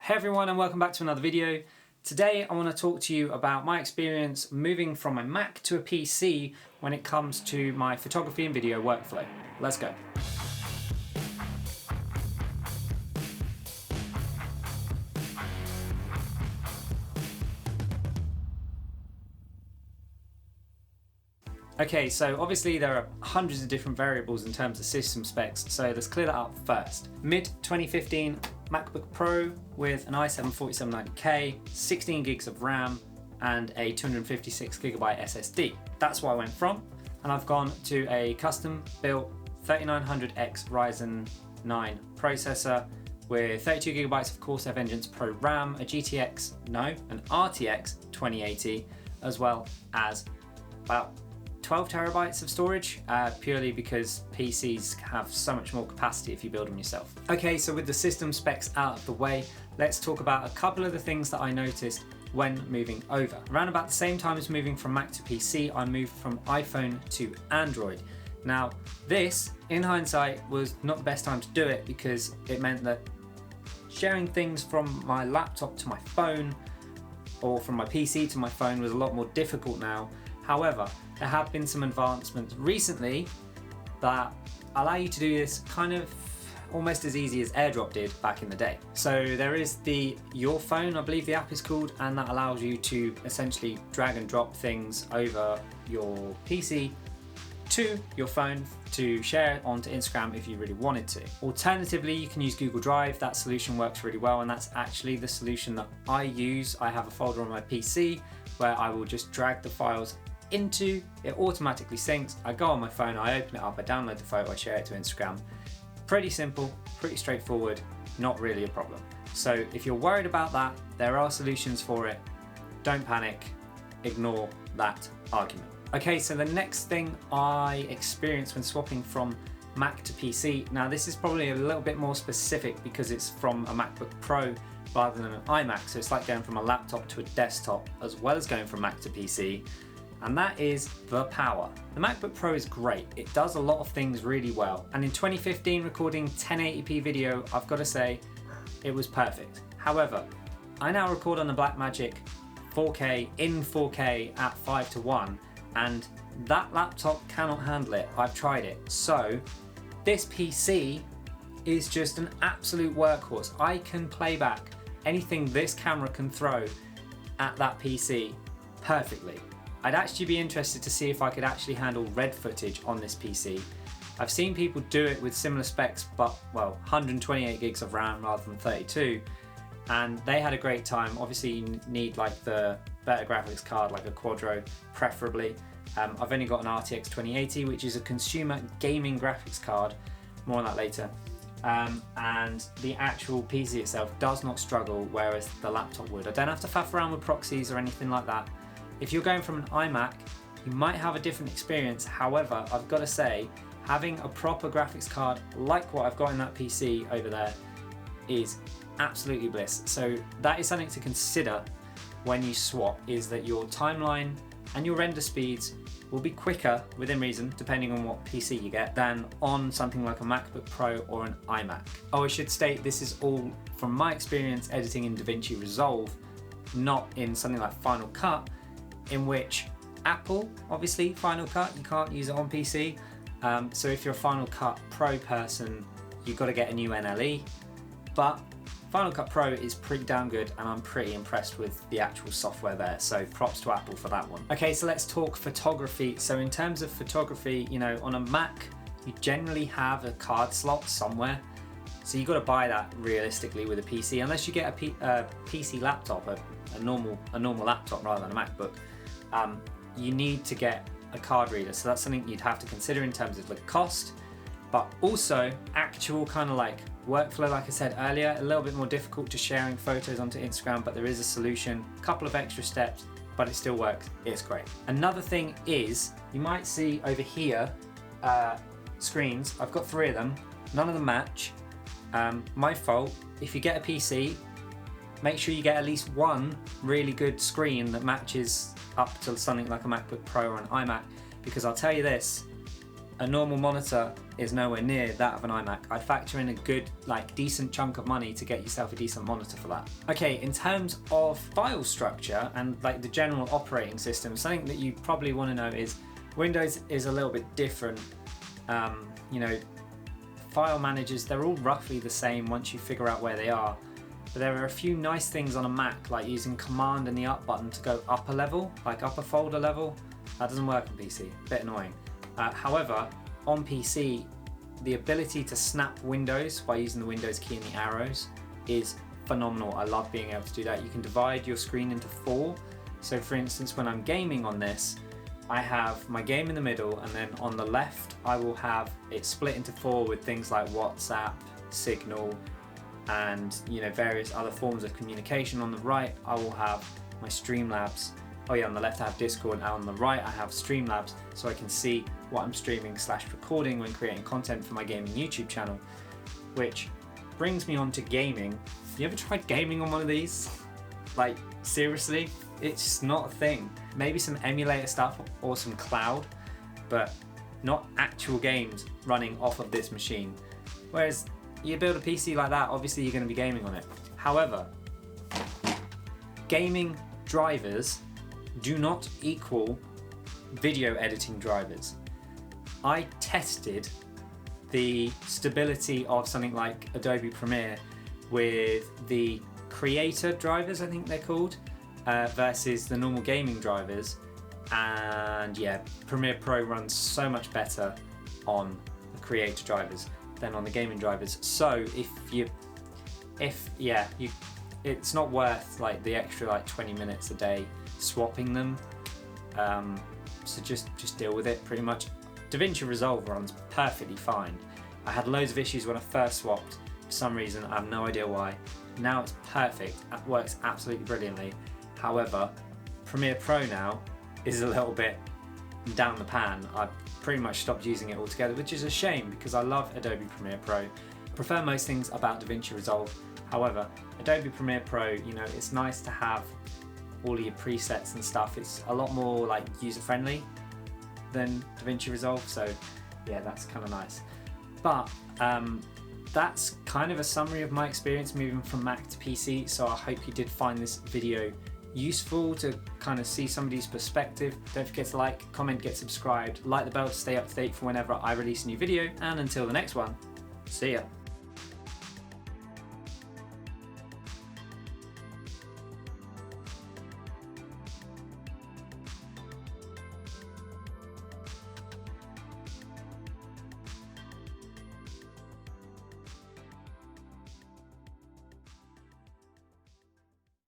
Hey everyone, and welcome back to another video. Today I want to talk to you about my experience moving from a Mac to a PC when it comes to my photography and video workflow. Let's go. Okay, so obviously there are hundreds of different variables in terms of system specs, so let's clear that up first. Mid 2015 MacBook Pro with an i7-4790K, 16 gigs of RAM, and a 256GB SSD. That's what I went from, and I've gone to a custom built 3900X Ryzen 9 processor with 32GB of Corsair Vengeance Pro RAM, an RTX 2080, as well as about 12 terabytes of storage, purely because PCs have so much more capacity if you build them yourself. Okay, so with the system specs out of the way, let's talk about a couple of the things that I noticed when moving over. Around about the same time as moving from Mac to PC, I moved from iPhone to Android. Now, this, in hindsight, was not the best time to do it because it meant that sharing things from my laptop to my phone or from my PC to my phone was a lot more difficult now. However, there have been some advancements recently that allow you to do this kind of almost as easy as AirDrop did back in the day. So there is the Your Phone, I believe the app is called, and that allows you to essentially drag and drop things over your PC to your phone to share it onto Instagram if you really wanted to. Alternatively, you can use Google Drive. That solution works really well, and that's actually the solution that I use. I have a folder on my PC where I will just drag the files into, it automatically syncs. I go on my phone, I open it up, I download the photo, I share it to Instagram. Pretty simple, pretty straightforward, not really a problem. So if you're worried about that, there are solutions for it. Don't panic, ignore that argument. Okay, so the next thing I experienced when swapping from Mac to PC, now this is probably a little bit more specific because it's from a MacBook Pro rather than an iMac, so it's like going from a laptop to a desktop as well as going from Mac to PC. And that is the power. The MacBook Pro is great. It does a lot of things really well. And in 2015, recording 1080p video, I've got to say, it was perfect. However, I now record on the Blackmagic 4K in 4K at 5:1, and that laptop cannot handle it. I've tried it. So this PC is just an absolute workhorse. I can play back anything this camera can throw at that PC perfectly. I'd actually be interested to see if I could actually handle red footage on this PC. I've seen people do it with similar specs, but well, 128 gigs of RAM rather than 32, and they had a great time. Obviously you need like the better graphics card, like a Quadro preferably. I've only got an RTX 2080, which is a consumer gaming graphics card, more on that later. And the actual PC itself does not struggle, whereas the laptop would. I don't have to faff around with proxies or anything like that. If you're going from an iMac, you might have a different experience. However, I've got to say, having a proper graphics card like what I've got in that PC over there is absolutely bliss. So that is something to consider when you swap, is that your timeline and your render speeds will be quicker, within reason, depending on what PC you get, than on something like a MacBook Pro or an iMac. Oh, I should state, this is all from my experience editing in DaVinci Resolve, not in something like Final Cut, in which Apple, obviously, Final Cut, you can't use it on PC. So if you're a Final Cut Pro person, you've got to get a new NLE. But Final Cut Pro is pretty damn good, and I'm pretty impressed with the actual software there. So props to Apple for that one. Okay, so let's talk photography. So in terms of photography, you know, on a Mac, you generally have a card slot somewhere. So you've got to buy that realistically with a PC, unless you get a PC laptop, a normal laptop rather than a MacBook. You need to get a card reader, so that's something you'd have to consider in terms of the cost, but also actual kind of like workflow. Like I said earlier, a little bit more difficult to sharing photos onto Instagram, but there is a solution, a couple of extra steps, but it still works. It's great. Another thing is, you might see over here screens. I've got 3 of them, none of them match. My fault. If you get a PC, make sure you get at least one really good screen that matches up to something like a MacBook Pro or an iMac, because I'll tell you this, a normal monitor is nowhere near that of an iMac. I'd factor in a good, like, decent chunk of money to get yourself a decent monitor for that. Okay, in terms of file structure and like the general operating system, something that you probably want to know is Windows is a little bit different. You know, file managers, they're all roughly the same once you figure out where they are. But there are a few nice things on a Mac, like using Command and the up button to go up a level, like upper folder level. That doesn't work on PC, a bit annoying. However, on PC, the ability to snap windows by using the Windows key and the arrows is phenomenal. I love being able to do that. You can divide your screen into 4. So for instance, when I'm gaming on this, I have my game in the middle, and then on the left I will have it split into 4 with things like WhatsApp, Signal, and various other forms of communication. On the right I will have my Streamlabs. Oh yeah, on the left I have Discord, and on the right I have Streamlabs, so I can see what I'm streaming / recording when creating content for my gaming YouTube channel. Which brings me on to gaming. You ever tried gaming on one of these? Like, seriously? It's just not a thing. Maybe some emulator stuff or some cloud, but not actual games running off of this machine. Whereas you build a PC like that, obviously you're going to be gaming on it. However, gaming drivers do not equal video editing drivers. I tested the stability of something like Adobe Premiere with the creator drivers, I think they're called, versus the normal gaming drivers, and yeah, Premiere Pro runs so much better on the creator drivers than on the gaming drivers. So it's not worth like the extra like 20 minutes a day swapping them. So just deal with it pretty much. DaVinci Resolve runs perfectly fine. I had loads of issues when I first swapped for some reason, I have no idea why. Now it's perfect, it works absolutely brilliantly. However, Premiere Pro now is a little bit down the pan. I've pretty much stopped using it altogether, which is a shame because I love Adobe Premiere Pro. I prefer most things about DaVinci Resolve. However, Adobe Premiere Pro, it's nice to have all of your presets and stuff. It's a lot more like user-friendly than DaVinci Resolve, so yeah, that's kind of nice. But that's kind of a summary of my experience moving from Mac to PC, so I hope you did find this video useful to kind of see somebody's perspective. Don't forget to like, comment, get subscribed, like the bell to stay up to date for whenever I release a new video, and until the next one, see ya.